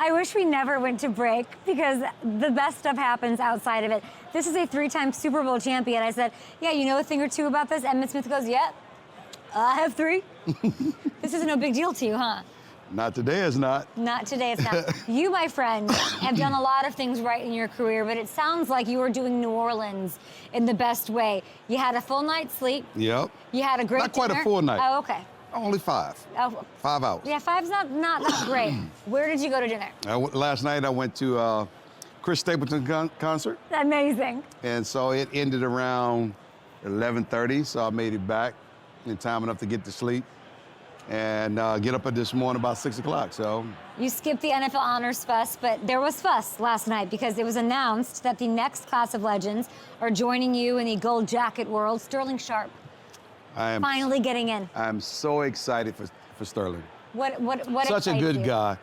I wish we never went to break because the best stuff happens outside of it. This is a 3-time Super Bowl champion. I said, yeah, you know a thing or two about this? Emmitt Smith goes, yeah, I have 3. This is no big deal to you, huh? Not today, it's not. Not today, it's not. You, my friend, have done a lot of things right in your career, but it sounds like you were doing New Orleans in the best way. You had a full night's sleep. Yep. You had a great Not quite dinner. a full night. Oh, okay. Only 5. Oh, 5 hours. yeah, 5's not great. Where did you go to dinner? Last night I went to Chris Stapleton concert. Amazing. And so it ended around 11:30, so I made it back in time enough to get to sleep and get up at this morning about 6 o'clock. So You skipped the NFL Honors Fuss, but there was fuss last night because it was announced that the next class of legends are joining you in the gold jacket world. Sterling Sharpe I am finally getting in. I'm so excited for Sterling. What Such a excites good you? guy,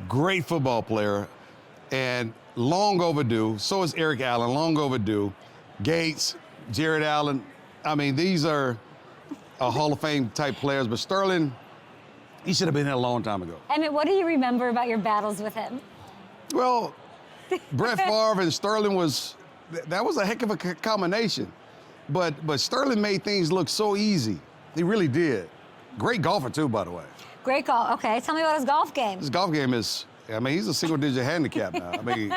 great football player, and long overdue. So is Eric Allen, long overdue. Gates, Jared Allen. I mean, these are Hall of Fame type players, but Sterling, he should have been here a long time ago. Emmitt, what do you remember about your battles with him? Well, Brett Favre and Sterling that was a heck of a combination. But Sterling made things look so easy. He really did. Great golfer too, by the way. Great golf. Okay, tell me about his golf game. His golf game is, I mean, he's a single-digit handicap now. I mean,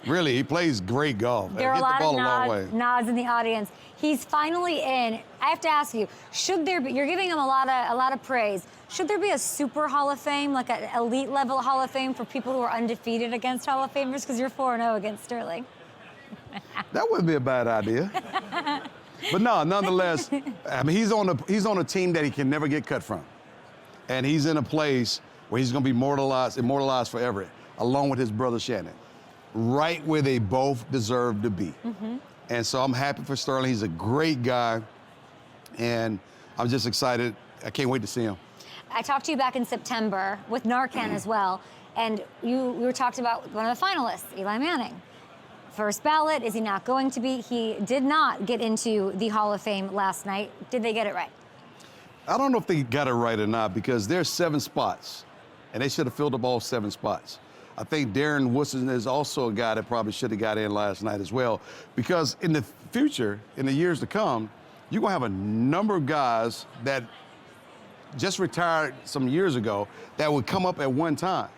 really, he plays great golf. There are a lot the ball a long way. of nods in the audience. He's finally in. I have to ask you, should there be, you're giving him a lot of praise. Should there be a super Hall of Fame, like an elite level Hall of Fame for people who are undefeated against Hall of Famers? Because you're 4-0 against Sterling. That wouldn't be a bad idea. But no, nonetheless, I mean, he's on a team that he can never get cut from. And he's in a place where he's going to be immortalized forever, along with his brother Shannon, right where they both deserve to be. Mm-hmm. And so I'm happy for Sterling. He's a great guy, and I'm just excited. I can't wait to see him. I talked to you back in September with Narcan as well, and we were talking about one of the finalists, Eli Manning. First ballot, is he not going to be? He did not get into the Hall of Fame last night. Did they get it right? I don't know if they got it right or not, because there's 7 spots, and they should have filled up all 7 spots. I think Darren Woodson is also a guy that probably should have got in last night as well, because in the future, in the years to come, you're going to have a number of guys that just retired some years ago that would come up at one time.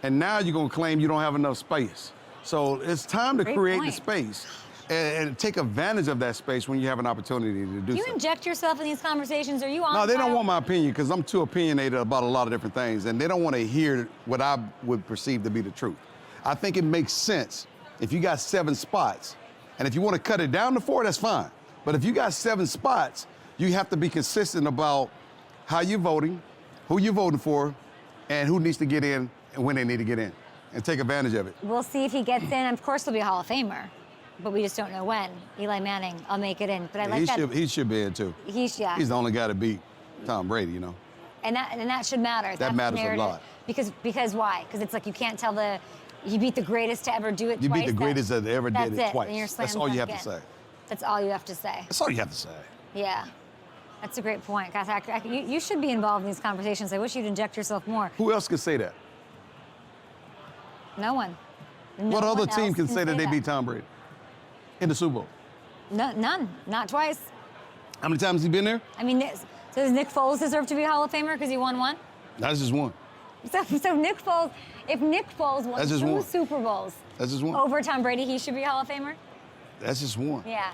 And now you're going to claim you don't have enough space. So it's time to create the space and take advantage of that space when you have an opportunity to do so. Do you inject yourself in these conversations? Are you on? No, they don't want my opinion because I'm too opinionated about a lot of different things, and they don't want to hear what I would perceive to be the truth. I think it makes sense if you got 7 spots, and if you want to cut it down to 4, that's fine. But if you got 7 spots, you have to be consistent about how you're voting, who you're voting for, and who needs to get in and when they need to get in, and take advantage of it. We'll see if he gets in. Of course, he'll be a Hall of Famer, but we just don't know when. Eli Manning, I'll make it in. But I like that. He should be in too. He's the only guy to beat Tom Brady, you know. And that should matter. That matters a lot. Because why? Because it's like you can't tell you beat the greatest to ever do it twice. You beat the greatest that ever did it twice. And you're That's all you have to say. That's all you have to say. That's all you have to say. Yeah. That's a great point. Guys, you should be involved in these conversations. I wish you'd inject yourself more. Who else could say that? No one. What other team can say that they beat Tom Brady in the Super Bowl? No, none. Not twice. How many times has he been there? I mean, so does Nick Foles deserve to be a Hall of Famer because he won one? That's just one. So Nick Foles, if Nick Foles won 2 Super Bowls over Tom Brady, he should be a Hall of Famer? That's just one. Yeah.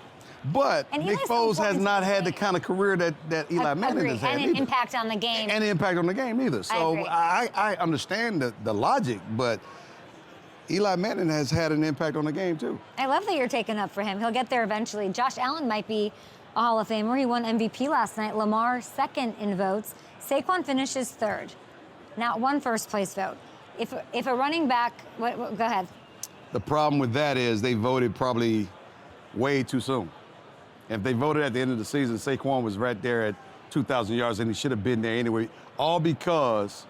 But Nick Foles has not had the kind of career that Eli Manning has had. And an impact on the game. And an impact on the game either. So I understand the logic, but Eli Manning has had an impact on the game too. I love that you're taking up for him. He'll get there eventually. Josh Allen might be a Hall of Famer. He won MVP last night. Lamar second in votes. Saquon finishes third. Not one first place vote. If a running back, go ahead. The problem with that is they voted probably way too soon. If they voted at the end of the season, Saquon was right there at 2,000 yards, and he should have been there anyway, all because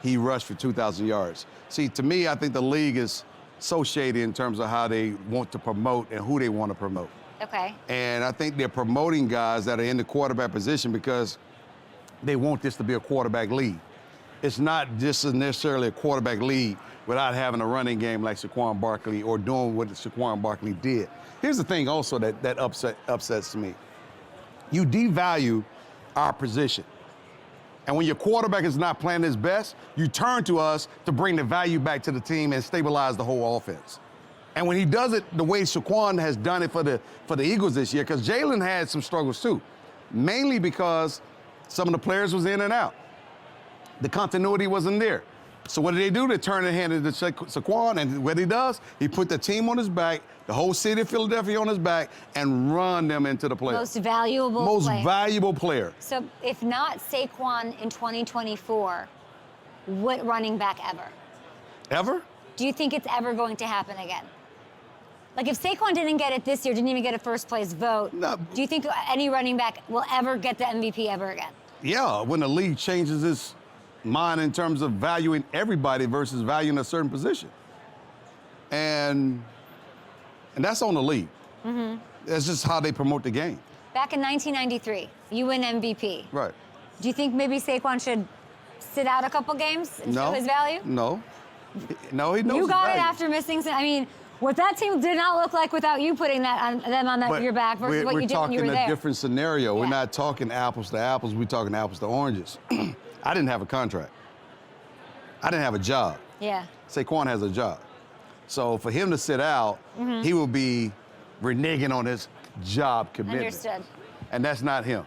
he rushed for 2,000 yards. See, to me, I think the league is so shady in terms of how they want to promote and who they want to promote. Okay. And I think they're promoting guys that are in the quarterback position because they want this to be a quarterback league. it's not just necessarily a quarterback league without having a running game like Saquon Barkley or doing what Saquon Barkley did. Here's the thing also that upsets me. You devalue our position. And when your quarterback is not playing his best, you turn to us to bring the value back to the team and stabilize the whole offense. And when he does it the way Saquon has done it for the Eagles this year, because Jalen had some struggles too, mainly because some of the players was in and out. The continuity wasn't there. So what did they do? They turned and handed it to Saquon, and what he does, he put the team on his back, the whole city of Philadelphia on his back, and run them into the playoffs. Most valuable player. So if not Saquon in 2024, what running back ever? Ever? Do you think it's ever going to happen again? Like if Saquon didn't get it this year, didn't even get a first place vote, no. Do you think any running back will ever get the MVP ever again? Yeah, when the league changes its mind in terms of valuing everybody versus valuing a certain position. And that's on the league. Mm-hmm. That's just how they promote the game. Back in 1993, you win MVP. Right. Do you think maybe Saquon should sit out a couple games and show his value? No. No, he knows You got his it value. after missing some, I mean, what that team did not look like without you putting them on your back versus what you did when you were there. We're talking a different scenario. Yeah. We're not talking apples to apples. We're talking apples to oranges. I didn't have a contract. I didn't have a job. Yeah. Saquon has a job. So for him to sit out, he will be reneging on his job commitment. Understood. And that's not him.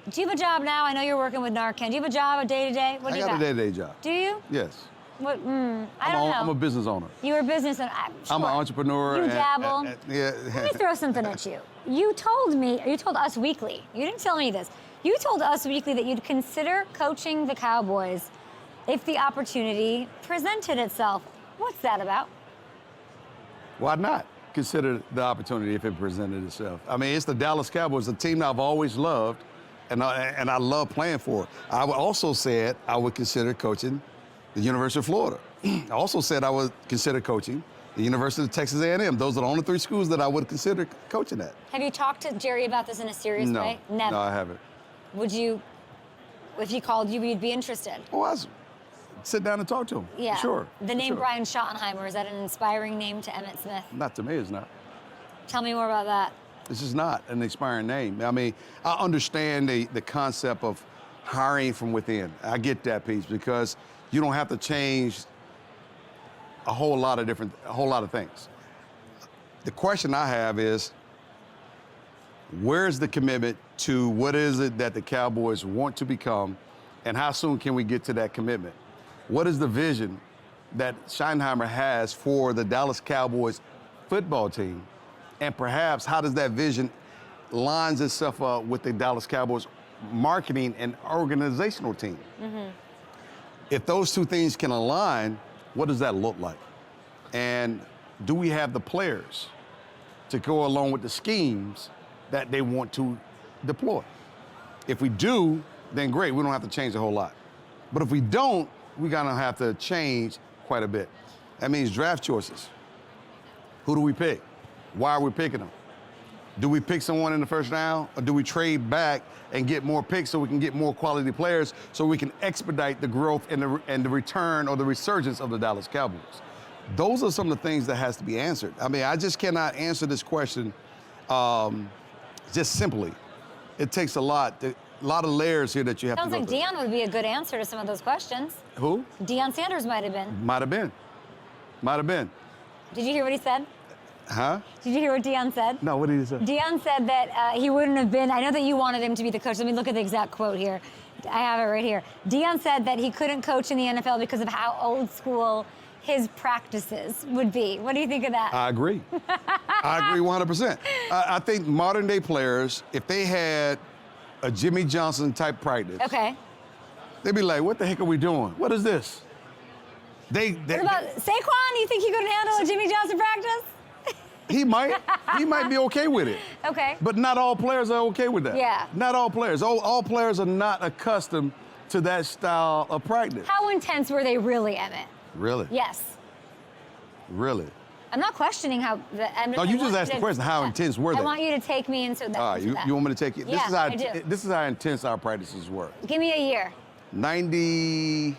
Do you have a job now? I know you're working with Narcan. Do you have a job, a day-to-day? What do you got? I got a day-to-day job. Do you? Yes. What? I don't know. I'm a business owner. You're a business owner. Sure. I'm an entrepreneur. You dabble. Yeah. Let me throw something at you. You told Us Weekly, you didn't tell me this. You told Us Weekly that you'd consider coaching the Cowboys if the opportunity presented itself. What's that about? Why not consider the opportunity if it presented itself? I mean, it's the Dallas Cowboys, a team that I've always loved, and I love playing for. I also said I would consider coaching the University of Florida. I also said I would consider coaching the University of Texas A&M. Those are the only three schools that I would consider coaching at. Have you talked to Jerry about this in a serious way? Never. No, I haven't. Would you, if he called you, you'd be interested? Oh, I'd sit down and talk to him. Yeah. Sure. The name sure. Brian Schottenheimer, is that an inspiring name to Emmitt Smith? Not to me, it's not. Tell me more about that. This is not an inspiring name. I mean, I understand the concept of hiring from within. I get that piece because you don't have to change a whole lot of things. The question I have is, where's the commitment to what is it that the Cowboys want to become, and how soon can we get to that commitment? What is the vision that Schottenheimer has for the Dallas Cowboys football team? And perhaps how does that vision lines itself up with the Dallas Cowboys marketing and organizational team? Mm-hmm. If those two things can align, what does that look like? And do we have the players to go along with the schemes that they want to deploy? If we do, then great, we don't have to change a whole lot. But if we don't, we're gonna have to change quite a bit. That means draft choices. Who do we pick? Why are we picking them? Do we pick someone in the first round, or do we trade back and get more picks so we can get more quality players so we can expedite the growth and the return or the resurgence of the Dallas Cowboys? Those are some of the things that has to be answered. I mean, I just cannot answer this question just simply. It takes a lot of layers here that you have to go Sounds like Deion would be a good answer to some of those questions. Who? Deion Sanders might have been. Might have been. Might have been. Did you hear what he said? Huh? Did you hear what Deion said? No, what did he say? Deion said that he wouldn't have been, I know that you wanted him to be the coach. Let me look at the exact quote here. I have it right here. Deion said that he couldn't coach in the NFL because of how old school his practices would be. What do you think of that? I agree. I agree 100%. I think modern day players, if they had a Jimmy Johnson type practice, okay, they'd be like, what the heck are we doing? What is this? What about Saquon? You think he couldn't handle a Jimmy Johnson practice? He might be okay with it. Okay. But not all players are okay with that. Yeah. Not all players. All players are not accustomed to that style of practice. How intense were they really, Emmitt? Really? Yes. Really? I'm not questioning how the. No, you just asked the question, how intense were they? I want you to take me into that. All right, you want me to take you? Yeah, I do. This is how intense our practices were. Give me a year. 93.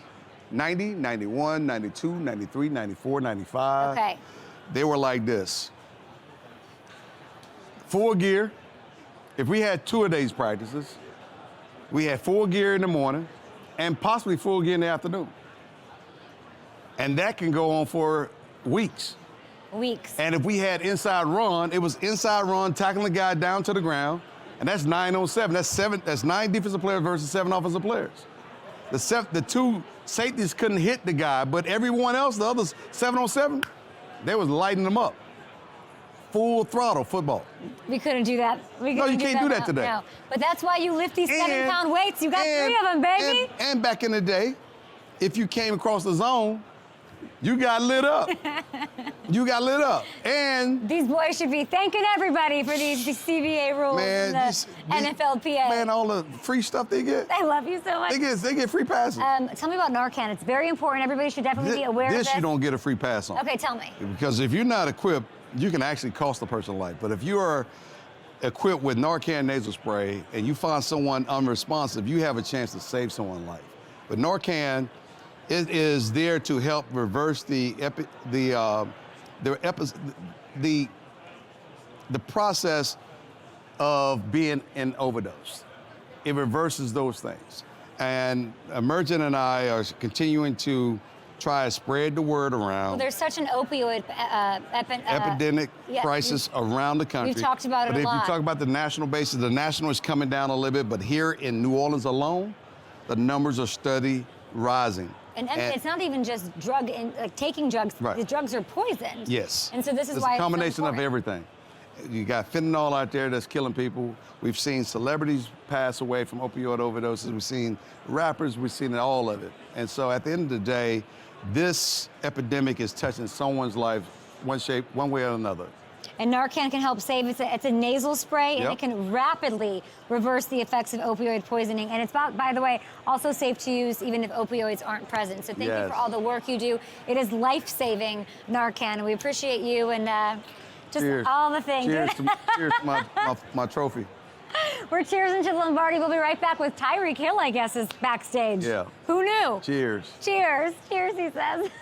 90, 91, 92, 93, 94, 95. Okay. They were like this. Full gear. If we had 2 of these practices, we had full gear in the morning and possibly full gear in the afternoon. And that can go on for weeks. Weeks. And if we had inside run, it was inside run, tackling the guy down to the ground, and that's 9 on 7. That's 9 defensive players versus 7 offensive players. The 2 safeties couldn't hit the guy, but everyone else, the others 7 on 7, they was lighting them up. Full throttle football. We couldn't do that. No, you can't do that now. today. No. But that's why you lift these And- 7-pound weights. You got 3 of them, baby. And back in the day, if you came across the zone, you got lit up. You got lit up. And These boys should be thanking everybody for these CBA rules man, and the NFLPA. man, all the free stuff they get, I love you so much. they get free passes. Tell me about Narcan. It's very important. Everybody should definitely be aware of This this. you don't get a free pass on. Okay, tell me. Because if you're not equipped, you can actually cost a person life. But if you are equipped with Narcan nasal spray and you find someone unresponsive, you have a chance to save someone's life. But Narcan is there to help reverse the process of being an overdose. It reverses those things. And Emergent and I are continuing to try to spread the word around. Well, there's such an opioid epidemic yeah, crisis around the country. We've talked about it but a lot. But if you talk about the national basis, the national is coming down a little bit, but here in New Orleans alone, the numbers are steady rising. And it's not even just taking drugs. Right. The drugs are poisoned. Yes. And so this is it's why a combination it's so of important. everything. You got fentanyl out there that's killing people. We've seen celebrities pass away from opioid overdoses. We've seen rappers. We've seen all of it. And so at the end of the day, this epidemic is touching someone's life one way or another. And Narcan can help save. It's a nasal spray, and Yep. it can rapidly reverse the effects of opioid poisoning. And it's, by the way, also safe to use even if opioids aren't present. So thank you Yes. for all the work you do. It is life-saving, Narcan, and we appreciate you and just Cheers. all the things. Cheers to my trophy. We're cheersing to Lombardi. We'll be right back with Tyreek Hill, I guess, is backstage. Yeah. Who knew? Cheers. Cheers. Cheers, he says.